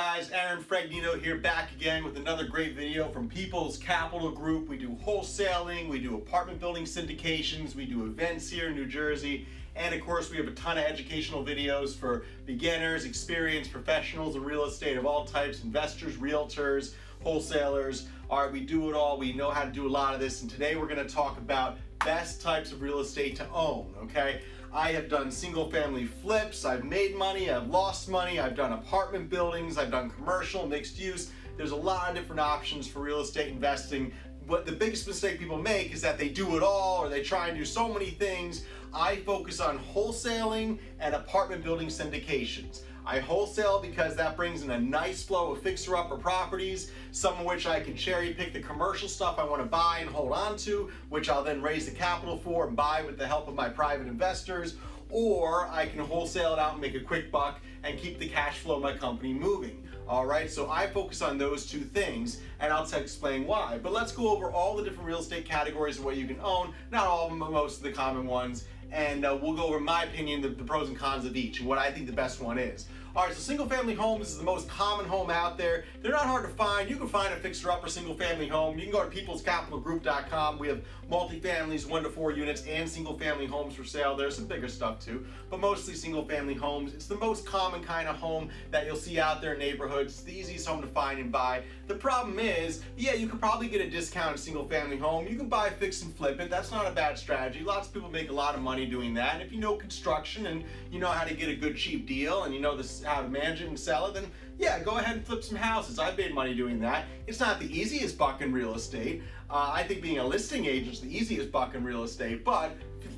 guys, Aaron Fragnito here, back again with another great video from People's Capital Group. We do wholesaling, we do apartment building syndications, we do events here in New Jersey, and of course we have a ton of educational videos for beginners, experienced professionals in real estate of all types, investors, realtors, wholesalers. All right, we do it all. We know how to do a lot of this, and today we're going to talk about best types of real estate to own, okay? I have done single family flips, I've made money, I've lost money, I've done apartment buildings, I've done commercial, mixed use. There's a lot of different options for real estate investing. But the biggest mistake people make is that they do it all or they try and do so many things. I focus on wholesaling and apartment building syndications. I wholesale because that brings in a nice flow of fixer-upper properties, some of which I can cherry pick the commercial stuff I want to buy and hold on to, which I'll then raise the capital for and buy with the help of my private investors, or I can wholesale it out and make a quick buck and keep the cash flow of my company moving. All right, so I focus on those two things, and I'll explain why. But let's go over all the different real estate categories of what you can own, not all of them, but most of the common ones, and we'll go over, in my opinion, the pros and cons of each and what I think the best one is. All right, so single family homes is the most common home out there. They're not hard to find. You can find a fixer-upper single family home. You can go to peoplescapitalgroup.com. We have multifamilies, 1 to 4 units, and single family homes for sale. There's some bigger stuff too, but mostly single family homes. It's the most common kind of home that you'll see out there in neighborhoods. It's the easiest home to find and buy. The problem is, yeah, you could probably get a discounted single family home. You can buy, fix, and flip it. That's not a bad strategy. Lots of people make a lot of money doing that. And if you know construction and you know how to get a good cheap deal and you know how to manage it and sell it, then yeah, go ahead and flip some houses. I've made money doing that. It's not the easiest buck in real estate. I think being a listing agent is the easiest buck in real estate, but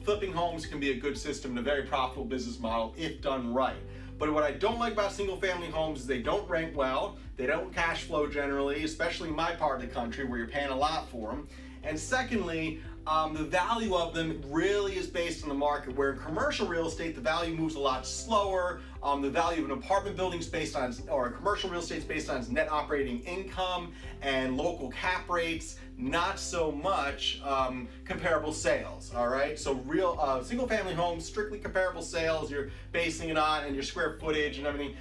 flipping homes can be a good system and a very profitable business model if done right. But what I don't like about single family homes is they don't rent well, they don't cash flow generally, especially in my part of the country where you're paying a lot for them. And secondly, the value of them really is based on the market, where in commercial real estate, the value moves a lot slower. The value of an apartment building is based on, or a commercial real estate is based on its net operating income and local cap rates, not so much comparable sales, all right? So real single family homes, strictly comparable sales, you're basing it on, and your square footage and everything.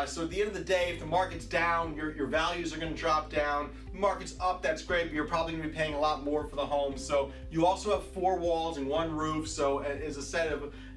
So at the end of the day, if the market's down, your values are going to drop down. The market's up, that's great, but you're probably going to be paying a lot more for the home. So you also have 4 walls and 1 roof. So as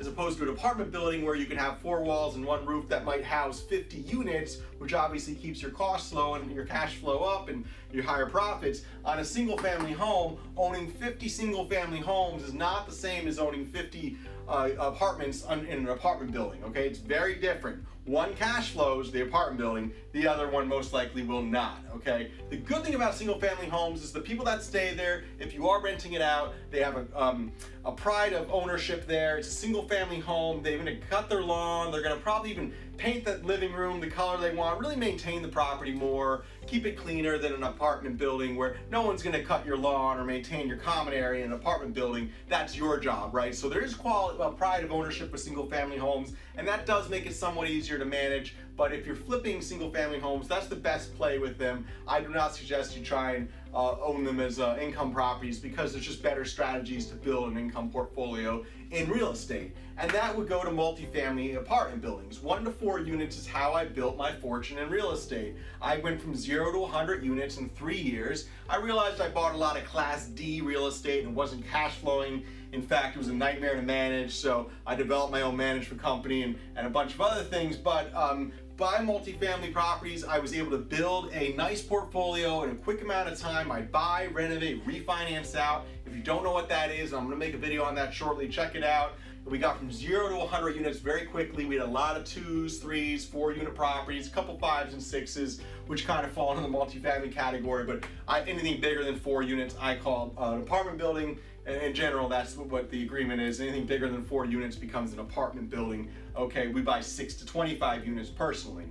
opposed to an apartment building where you can have 4 walls and 1 roof that might house 50 units, which obviously keeps your costs low and your cash flow up and your higher profits. On a single family home, owning 50 single family homes is not the same as owning 50 apartments in an apartment building, okay? It's very different. One cash flows, the apartment building, the other one most likely will not, okay? The good thing about single family homes is the people that stay there, if you are renting it out, they have a pride of ownership there. It's a single family home. They're gonna cut their lawn. They're gonna probably even paint that living room the color they want, really maintain the property more, keep it cleaner than an apartment building where no one's gonna cut your lawn or maintain your common area in an apartment building. That's your job, right? So there is pride of ownership with single family homes, and that does make it somewhat easier to manage. But if you're flipping single family homes, that's the best play with them. I do not suggest you try and own them as income properties, because there's just better strategies to build an income portfolio in real estate. And that would go to multifamily apartment buildings. 1 to 4 units is how I built my fortune in real estate. I went from 0 to 100 units in 3 years. I realized I bought a lot of Class D real estate and wasn't cash flowing. In fact, it was a nightmare to manage, so I developed my own management company and a bunch of other things. But by multifamily properties, I was able to build a nice portfolio in a quick amount of time. I buy, renovate, refinance out. If you don't know what that is, I'm gonna make a video on that shortly. Check it out. We got from 0 to 100 units very quickly. We had a lot of 2s, 3s, 4-unit properties, a couple 5s and 6s, which kind of fall into the multifamily category. But anything bigger than 4 units, I call an apartment building. In general, that's what the agreement is. Anything bigger than 4 units becomes an apartment building. Okay, we buy 6 to 25 units personally.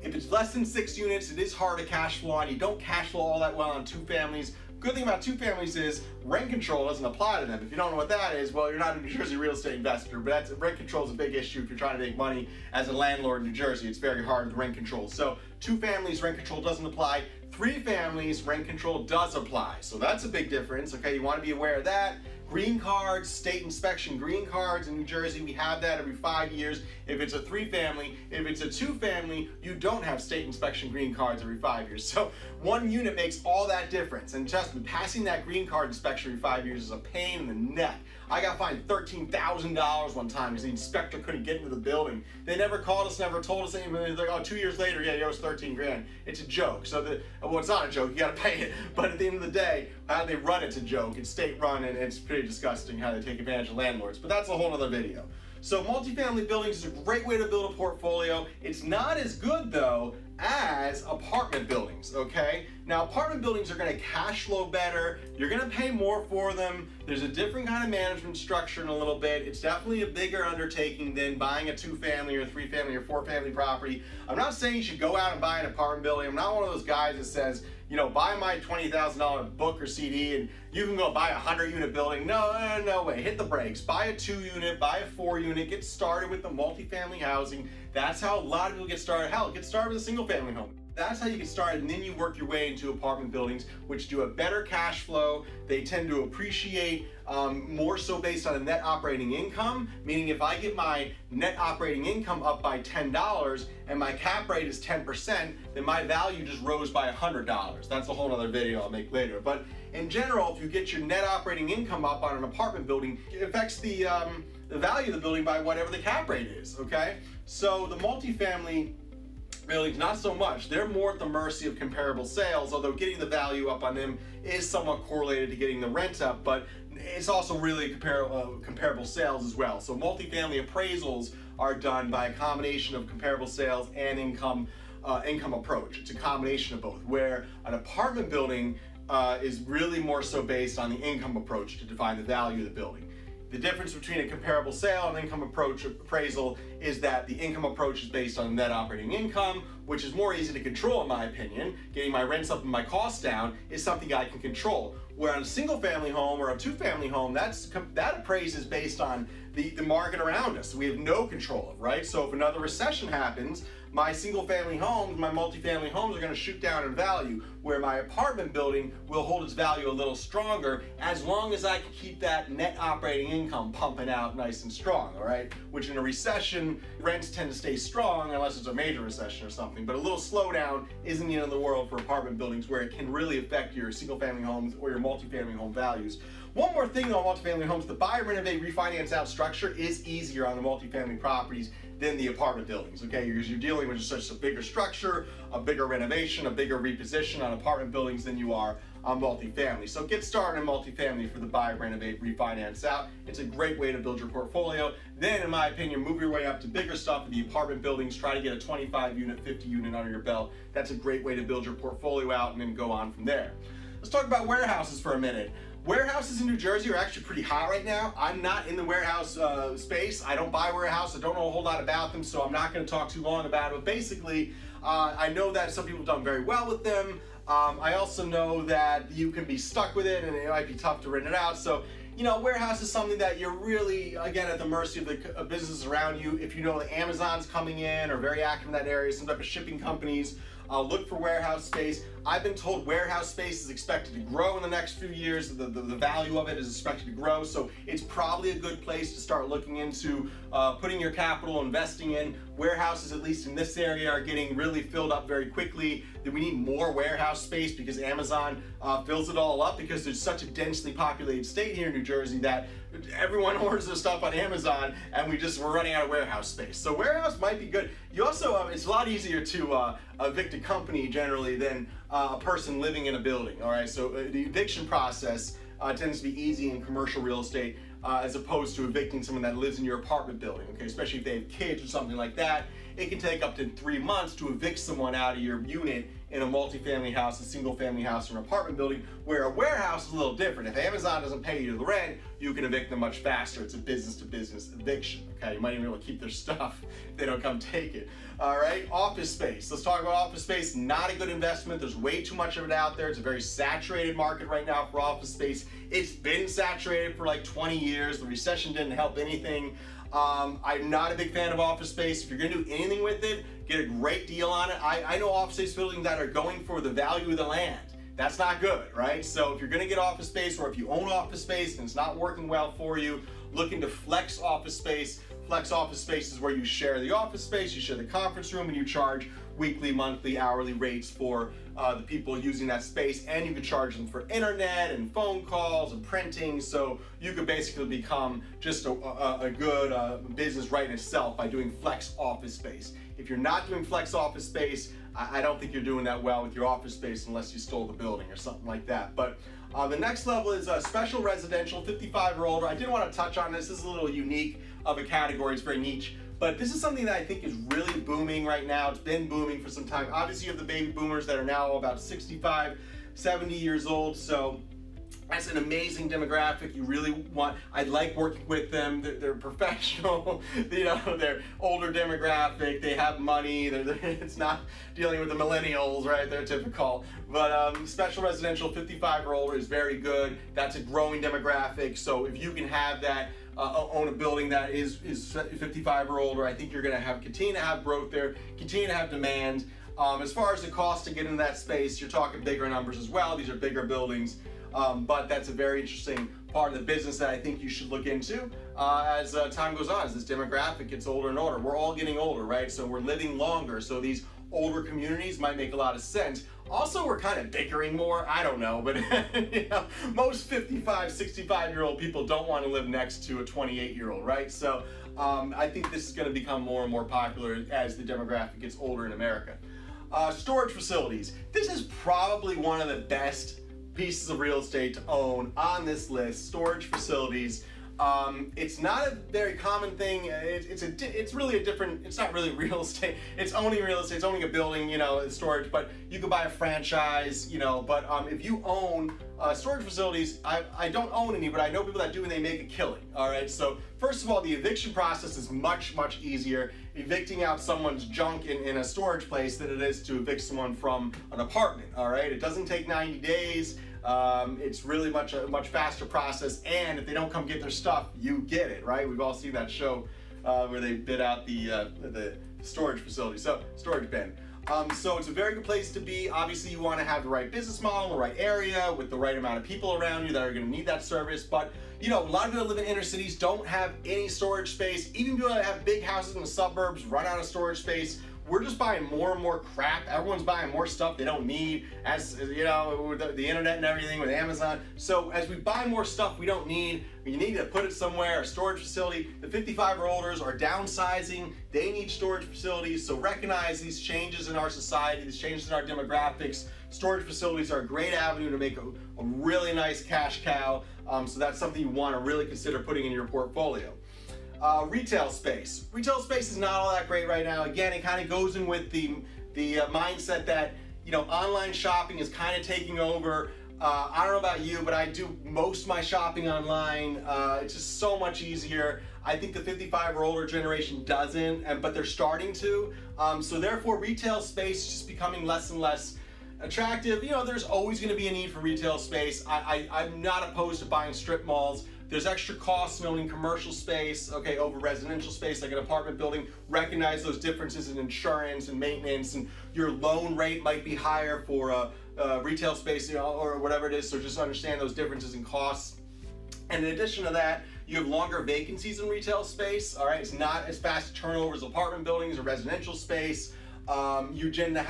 If it's less than 6 units, it is hard to cash flow on. You don't cash flow all that well on 2 families. Good thing about 2 families is rent control doesn't apply to them. If you don't know what that is, well, you're not a New Jersey real estate investor, but rent control is a big issue if you're trying to make money as a landlord in New Jersey. It's very hard with rent control. So 2 families, rent control doesn't apply. 3 families, rent control does apply. So that's a big difference, okay? You want to be aware of that. green cards, state inspection green cards. In New Jersey, we have that every 5 years. If it's a 3-family, if it's a 2-family, you don't have state inspection green cards every 5 years. So one unit makes all that difference. And trust me, passing that green card inspection every 5 years is a pain in the neck. I got fined $13,000 one time because the inspector couldn't get into the building. They never called us, never told us anything. They're like, oh, 2 years later, yeah, you owe us 13 grand. It's a joke. So well, it's not a joke, you gotta pay it. But at the end of the day, how they run it's a joke. It's state run and it's pretty disgusting how they take advantage of landlords. But that's a whole other video. So multifamily buildings is a great way to build a portfolio. It's not as good though as apartment buildings, okay? Now apartment buildings are gonna cash flow better, you're gonna pay more for them, there's a different kind of management structure in a little bit, it's definitely a bigger undertaking than buying a 2-family or 3-family or 4-family property. I'm not saying you should go out and buy an apartment building, I'm not one of those guys that says, you know, buy my $20,000 book or CD and you can go buy a 100-unit building. No way, hit the brakes. Buy a 2-unit, buy a 4-unit, get started with the multifamily housing. That's how a lot of people get started. Hell, get started with a single-family home. That's how you get started, and then you work your way into apartment buildings, which do a better cash flow. They tend to appreciate more so based on a net operating income, meaning if I get my net operating income up by $10 and my cap rate is 10%, then my value just rose by $100. That's a whole other video I'll make later. But in general, if you get your net operating income up on an apartment building, it affects the value of the building by whatever the cap rate is, okay? So the multifamily buildings, not so much. They're more at the mercy of comparable sales, although getting the value up on them is somewhat correlated to getting the rent up, but it's also really comparable sales as well. So multifamily appraisals are done by a combination of comparable sales and income approach. It's a combination of both, where an apartment building is really more so based on the income approach to define the value of the building. The difference between a comparable sale and income approach appraisal is that the income approach is based on net operating income, which is more easy to control in my opinion. Getting my rents up and my costs down is something I can control. Where on a single family home or a 2-family home, that appraise is based on the market around us. We have no control of, right? So if another recession happens, my single family homes, my multifamily homes are gonna shoot down in value, where my apartment building will hold its value a little stronger as long as I can keep that net operating income pumping out nice and strong, all right? Which in a recession, rents tend to stay strong unless it's a major recession or something, but a little slowdown isn't the end of the world for apartment buildings where it can really affect your single family homes or your multifamily home values. One more thing on multifamily homes, the buy, renovate, refinance out structure is easier on the multifamily properties than the apartment buildings, okay? Because you're dealing with such a bigger structure, a bigger renovation, a bigger reposition on apartment buildings than you are on multifamily. So get started in multifamily for the buy, renovate, refinance out. It's a great way to build your portfolio. Then, in my opinion, move your way up to bigger stuff in the apartment buildings. Try to get a 25-unit, 50-unit under your belt. That's a great way to build your portfolio out and then go on from there. Let's talk about warehouses for a minute. Warehouses in New Jersey are actually pretty hot right now. I'm not in the warehouse space. I don't buy warehouses. I don't know a whole lot about them, so I'm not going to talk too long about it. But basically, I know that some people have done very well with them. I also know that you can be stuck with it and it might be tough to rent it out. So, you know, warehouse is something that you're really, again, at the mercy of the businesses around you. If you know that Amazon's coming in or very active in that area, some type of shipping companies, look for warehouse space. I've been told warehouse space is expected to grow in the next few years. The value of it is expected to grow, so it's probably a good place to start looking into putting your capital, investing in. Warehouses, at least in this area, are getting really filled up very quickly. We need more warehouse space because Amazon fills it all up, because there's such a densely populated state here in New Jersey that everyone orders their stuff on Amazon and we're running out of warehouse space. So warehouse might be good. You also, it's a lot easier to evict a company generally than a person living in a building, all right? So the eviction process tends to be easy in commercial real estate as opposed to evicting someone that lives in your apartment building, okay? Especially if they have kids or something like that. It can take up to 3 months to evict someone out of your unit in a multifamily house, a single family house, or an apartment building, where a warehouse is a little different. If Amazon doesn't pay you the rent, you can evict them much faster. It's a business-to-business eviction, okay? You might even be able to keep their stuff if they don't come take it. All right, office space. Let's talk about office space. Not a good investment. There's way too much of it out there. It's a very saturated market right now for office space. It's been saturated for like 20 years. The recession didn't help anything. I'm not a big fan of office space. If you're gonna do anything with it, get a great deal on it. I know office space buildings that are going for the value of the land. that's not good, right? So if you're gonna get office space, or if you own office space and it's not working well for you, look into flex office space. Flex office space is where you share the office space, you share the conference room, and you charge weekly, monthly, hourly rates for the people using that space, and you can charge them for internet and phone calls and printing. So you could basically become just a good business right in itself by doing flex office space. If you're not doing flex office space, I don't think you're doing that well with your office space unless you stole the building or something like that. But the next level is special residential, 55 or older. I did want to touch on this. This is a little unique of a category. It's very niche. But this is something that I think is really booming right now. It's been booming for some time. Obviously, you have the baby boomers that are now about 65, 70 years old. So that's an amazing demographic. You really want, I like working with them. They're professional, you know, they're older demographic, they have money, it's not dealing with the millennials, right? They're typical. But special residential 55 or older is very good. That's a growing demographic. So if you can have that, own a building that is 55 or older, I think you're gonna continue to have growth there, continue to have demand. As far as the cost to get into that space, you're talking bigger numbers as well. These are bigger buildings. But that's a very interesting part of the business that I think you should look into as time goes on, as this demographic gets older and older. We're all getting older, right? So we're living longer. So these older communities might make a lot of sense. Also, we're kind of bickering more. I don't know, but you know, most 55, 65-year-old people don't want to live next to a 28-year-old, right? So I think this is going to become more and more popular as the demographic gets older in America. Storage facilities. This is probably one of the best pieces of real estate to own on this list. Storage facilities. It's not a very common thing. It's really a different, it's not really real estate. It's owning real estate, it's owning a building, you know, storage, but you could buy a franchise, you know, but if you own storage facilities, I don't own any, but I know people that do and they make a killing, all right? So first of all, the eviction process is much, much easier evicting out someone's junk in a storage place than it is to evict someone from an apartment, all right? It doesn't take 90 days. It's really a much faster process, and if they don't come get their stuff, you get it, right? We've all seen that show where they bid out the storage facility, so storage bin. So it's a very good place to be. Obviously, you want to have the right business model, the right area, with the right amount of people around you that are going to need that service. But you know, a lot of people that live in inner cities don't have any storage space. Even people that have big houses in the suburbs run out of storage space. We're just buying more and more crap. Everyone's buying more stuff they don't need, as you know, with the internet and everything, with Amazon. So as we buy more stuff we don't need, you need to put it somewhere, a storage facility. The 55 or olders are downsizing. They need storage facilities. So recognize these changes in our society, these changes in our demographics. Storage facilities are a great avenue to make a really nice cash cow. So that's something you want to really consider putting in your portfolio. Retail space. Retail space is not all that great right now. Again, it kind of goes in with the mindset that, you know, online shopping is kind of taking over. I don't know about you, but I do most of my shopping online. It's just so much easier. I think the 55 or older generation doesn't, but they're starting to. So therefore, retail space is just becoming less and less attractive. You know, there's always going to be a need for retail space. I'm not opposed to buying strip malls. There's extra costs in owning commercial space, okay, over residential space, like an apartment building. Recognize those differences in insurance and maintenance, and your loan rate might be higher for a retail space, you know, or whatever it is. So just understand those differences in costs. And in addition to that, you have longer vacancies in retail space. All right, it's not as fast a turnover as apartment buildings or residential space. You tend to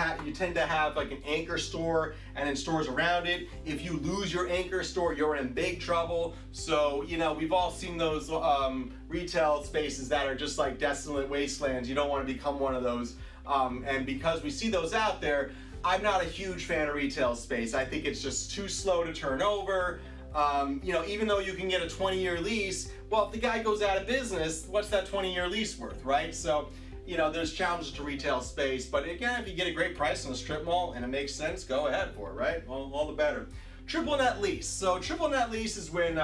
have like an anchor store and then stores around it. If you lose your anchor store, you're in big trouble. So, you know, we've all seen those retail spaces that are just like desolate wastelands. You don't want to become one of those. And because we see those out there, I'm not a huge fan of retail space. I think it's just too slow to turn over. You know, even though you can get a 20-year lease, well, if the guy goes out of business, what's that 20-year lease worth, right? So, you know, there's challenges to retail space, but again, if you get a great price in a strip mall and it makes sense, go ahead for it, right? All the better. Triple net lease. So triple net lease is when,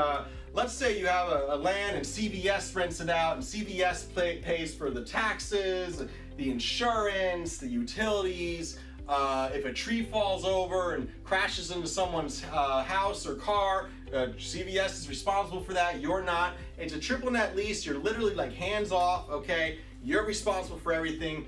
let's say you have a land and CVS rents it out, and CVS pays for the taxes, the insurance, the utilities. If a tree falls over and crashes into someone's house or car, CVS is responsible for that. You're not. It's a triple net lease. You're literally like hands off, okay? you're responsible for everything.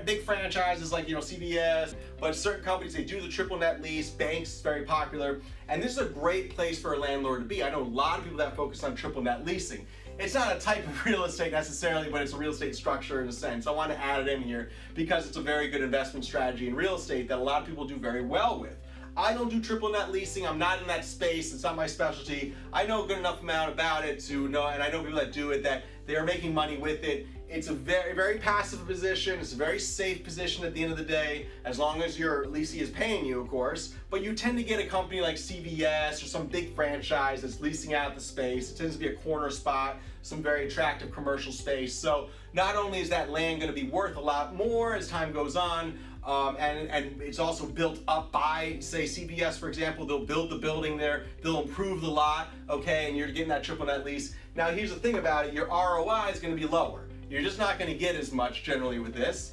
Big franchises like CVS, but certain companies, they do the triple net lease. Banks is very popular, and this is a great place for a landlord to be. I know a lot of people that focus on triple net leasing. It's not a type of real estate necessarily, but it's a real estate structure in a sense. I want to add it in here because it's a very good investment strategy in real estate that a lot of people do very well with. I don't do triple net leasing. I'm not in that space. It's not my specialty. I know a good enough amount about it to know, and I know people that do it, that they are making money with it. It's a very, very passive position. It's a very safe position at the end of the day, as long as your leasing is paying you, of course. But you tend to get a company like CVS or some big franchise that's leasing out the space. It tends to be a corner spot, some very attractive commercial space. So not only is that land going to be worth a lot more as time goes on, and it's also built up by, say, CVS, for example. They'll build the building there, they'll improve the lot, okay, and you're getting that triple net lease. Now here's the thing about it, your ROI is going to be lower. You're just not going to get as much generally with this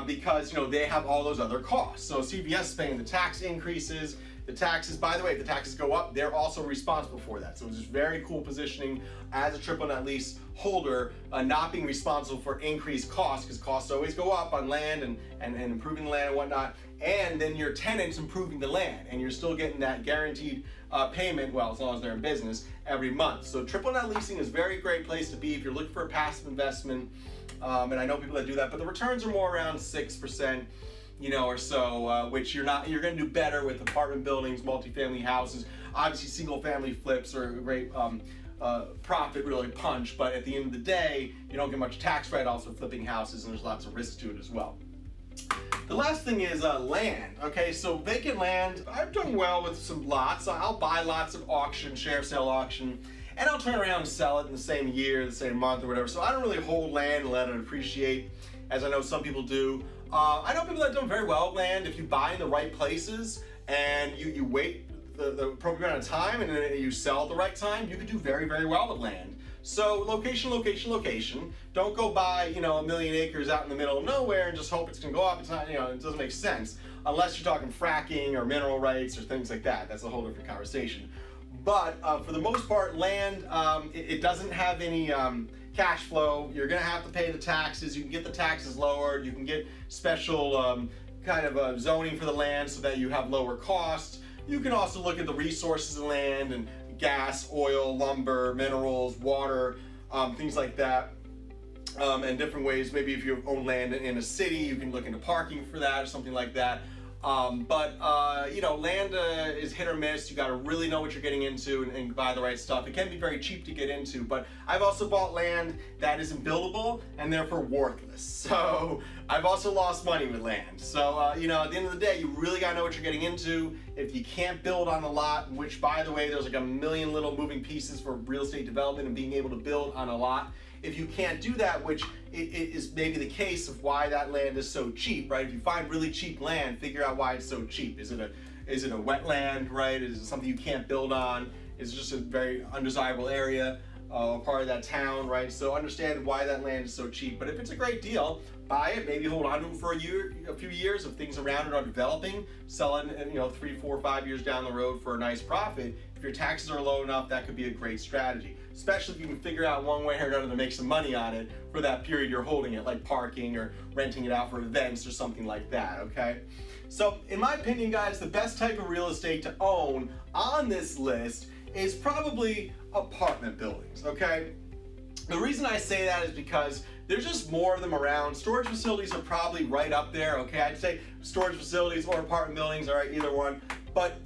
because they have all those other costs. So CVS is paying the tax increases. The taxes, by the way, if the taxes go up, they're also responsible for that. So it's just very cool positioning as a triple net lease holder, not being responsible for increased costs, because costs always go up on land and improving the land and whatnot. And then your tenants improving the land, and you're still getting that guaranteed payment, well, as long as they're in business, every month. So triple net leasing is a very great place to be if you're looking for a passive investment. And I know people that do that, but the returns are more around 6%. Or so, which you're going to do better with apartment buildings, multifamily houses. Obviously, single family flips are a great profit really punch, but at the end of the day, you don't get much tax write-offs with flipping houses, and there's lots of risk to it as well. The last thing is land. Okay, so vacant land, I've done well with some lots. I'll buy lots at auction, share sale auction, and I'll turn around and sell it in the same year, the same month or whatever. So I don't really hold land and let it appreciate, as I know some people do. I know people that do very well with land. If you buy in the right places and you wait the appropriate amount of time and then you sell at the right time, you can do very, very well with land. So location, location, location. Don't go buy, 1 million acres out in the middle of nowhere and just hope it's gonna go up. It's not, it doesn't make sense unless you're talking fracking or mineral rights or things like that. That's a whole different conversation. But for the most part, land, it doesn't have any cash flow. You're gonna have to pay the taxes. You can get the taxes lowered. You can get special kind of zoning for the land so that you have lower costs. You can also look at the resources of land and gas, oil, lumber, minerals, water, things like that, and different ways. Maybe if you own land in a city, you can look into parking for that or something like that. Land is hit or miss. You got to really know what you're getting into and buy the right stuff. It can be very cheap to get into, but I've also bought land that isn't buildable and therefore worthless. So I've also lost money with land. So, at the end of the day, you really got to know what you're getting into. If you can't build on a lot, which, by the way, there's like a million little moving pieces for real estate development and being able to build on a lot. If you can't do that, which it is maybe the case of why that land is so cheap, right? If you find really cheap land, figure out why it's so cheap. Is it a wetland, right? Is it something you can't build on? Is it just a very undesirable area, part of that town, right? So understand why that land is so cheap. But if it's a great deal, buy it, maybe hold on to it for a few years if things around it are developing, sell it, 3, 4, 5 years down the road for a nice profit. If your taxes are low enough, that could be a great strategy, especially if you can figure out one way or another to make some money on it for that period you're holding it, like parking or renting it out for events or something like that, okay? So in my opinion, guys, the best type of real estate to own on this list is probably apartment buildings, okay? The reason I say that is because there's just more of them around. Storage facilities are probably right up there, okay? I'd say storage facilities or apartment buildings, all right, either one. But,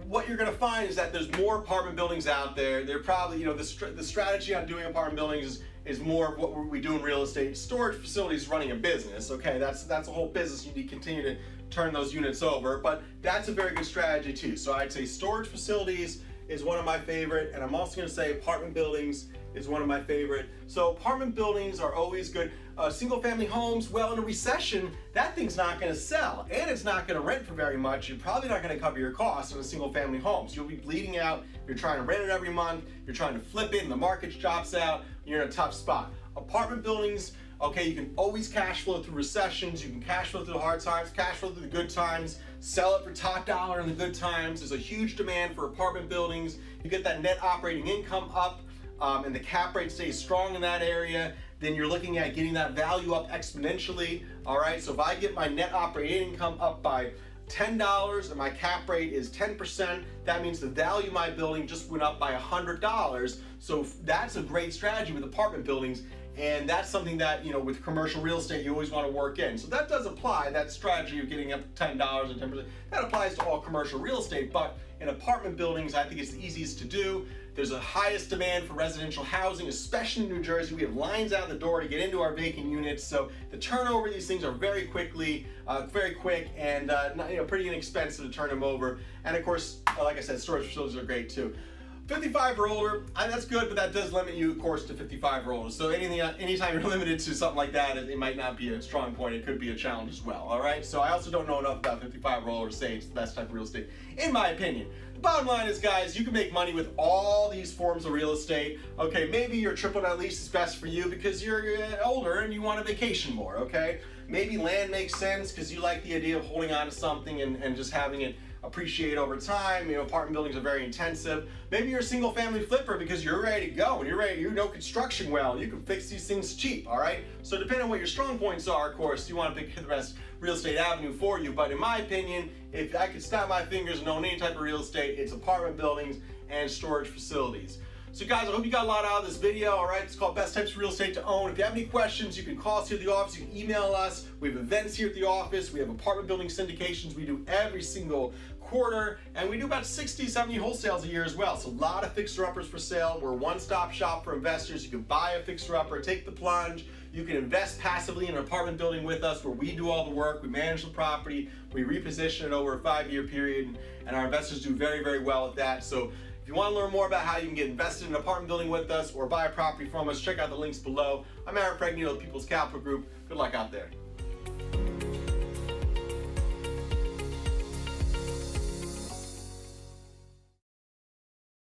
what you're gonna find is that there's more apartment buildings out there. They're probably, the strategy on doing apartment buildings is more of what we do in real estate. Storage facilities running a business, okay? That's a whole business. You need to continue to turn those units over, but that's a very good strategy too. So I'd say storage facilities is one of my favorite, and I'm also gonna say apartment buildings is one of my favorite. So apartment buildings are always good. Single family homes, well, in a recession, that thing's not gonna sell, and it's not gonna rent for very much. You're probably not gonna cover your costs in a single family home. So you'll be bleeding out. You're trying to rent it every month. You're trying to flip it, and the market drops out. You're in a tough spot. Apartment buildings, okay, you can always cash flow through recessions. You can cash flow through the hard times, cash flow through the good times, sell it for top dollar in the good times. There's a huge demand for apartment buildings. You get that net operating income up, and the cap rate stays strong in that area. then you're looking at getting that value up exponentially. All right, so if I get my net operating income up by $10 and my cap rate is 10%, that means the value of my building just went up by $100. So that's a great strategy with apartment buildings, and that's something that, you know, with commercial real estate you always want to work in. So that does apply, that strategy of getting up $10 and 10%, that applies to all commercial real estate, but in apartment buildings I think it's the easiest to do. There's the highest demand for residential housing, especially in New Jersey. We have lines out the door to get into our vacant units, so the turnover of these things are very quick, and pretty inexpensive to turn them over. And of course, like I said, storage facilities are great too. 55 or older, that's good, but that does limit you, of course, to 55 or older. So anytime you're limited to something like that, it might not be a strong point. It could be a challenge as well, all right? So I also don't know enough about 55 or older to say it's the best type of real estate, in my opinion. The bottom line is, guys, you can make money with all these forms of real estate. Okay, maybe your triple net lease is best for you because you're older and you want to vacation more, okay? Maybe land makes sense because you like the idea of holding on to something and just having it appreciate over time. You know, apartment buildings are very intensive. Maybe you're a single family flipper because you're ready to go and you know construction well and you can fix these things cheap, all right? So depending on what your strong points are, of course, you want to pick the best real estate avenue for you. But in my opinion, if I could snap my fingers and own any type of real estate, it's apartment buildings and storage facilities. So guys, I hope you got a lot out of this video, all right? It's called Best Types of Real Estate to Own. If you have any questions, you can call us here at the office, you can email us. We have events here at the office. We have apartment building syndications we do every single quarter, and we do about 60, 70 wholesales a year as well. So a lot of fixer-uppers for sale. We're a one-stop shop for investors. You can buy a fixer-upper, take the plunge. You can invest passively in an apartment building with us where we do all the work, we manage the property, we reposition it over a 5-year period, and our investors do very, very well at that. So if you want to learn more about how you can get invested in an apartment building with us or buy a property from us, check out the links below. I'm Fragnito with People's Capital Group. Good luck out there.